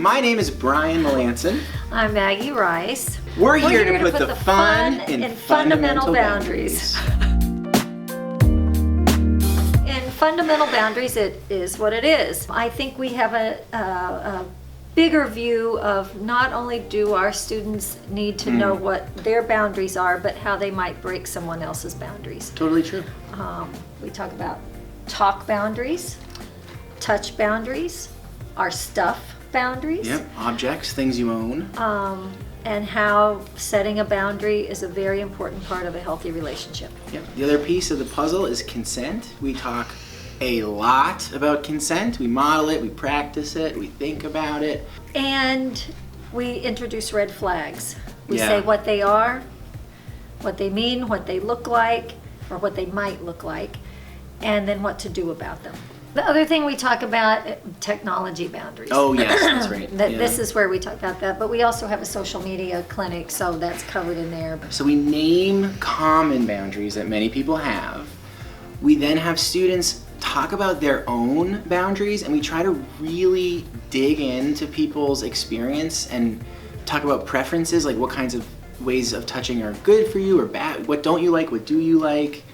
My name is Brian Melanson. I'm Maggie Rice. We're here to put the fun in fundamental boundaries. In fundamental boundaries, it is what it is. I think we have a bigger view of not only do our students need to know what their boundaries are, but how they might break someone else's boundaries. Totally true. We talk about talk boundaries, touch boundaries, our stuff boundaries. Yep, objects, things you own. And how setting a boundary is a very important part of a healthy relationship. Yep. The other piece of the puzzle is consent. We talk a lot about consent. We model it, we practice it, we think about it. And we introduce red flags. We Yeah. say what they are, what they mean, what they look like, or what they might look like, and then what to do about them. The other thing we talk about, technology boundaries. Oh yes, that's right. Yeah. This is where we talk about that, but we also have a social media clinic, so that's covered in there. So we name common boundaries that many people have. We then have students talk about their own boundaries, and we try to really dig into people's experience and talk about preferences, like what kinds of ways of touching are good for you or bad. What don't you like? What do you like?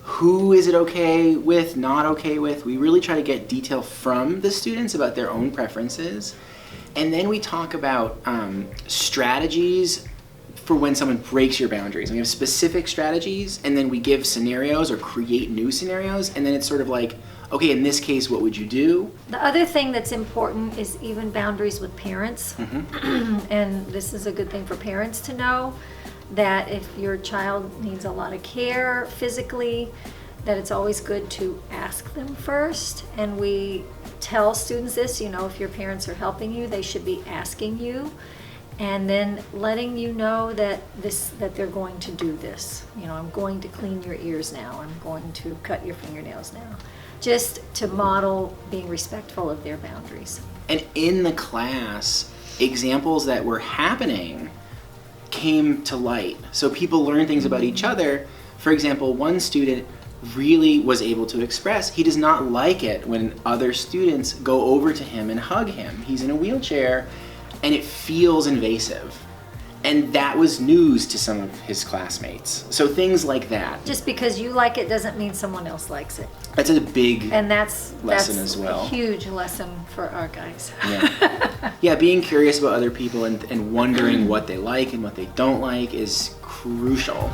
Who is it okay with, not okay with? We really try to get detail from the students about their own preferences. And then we talk about strategies for when someone breaks your boundaries. We have specific strategies, and then we give scenarios or create new scenarios, and then it's sort of like, okay, in this case, what would you do? The other thing that's important is even boundaries with parents. And this is a good thing for parents to know, that if your child needs a lot of care physically, that it's always good to ask them first. And we tell students this, if your parents are helping you, they should be asking you, and then letting you know that they're going to do this. I'm going to clean your ears now. I'm going to cut your fingernails now. Just to model being respectful of their boundaries. And in the class, examples that were happening came to light. So people learn things about each other. For example, one student really was able to express he does not like it when other students go over to him and hug him. He's in a wheelchair and it feels invasive. And that was news to some of his classmates. So things like that. Just because you like it doesn't mean someone else likes it. That's a big And that's lesson as well. A huge lesson for our guys. Yeah. Yeah, being curious about other people and wondering what they like and what they don't like is crucial.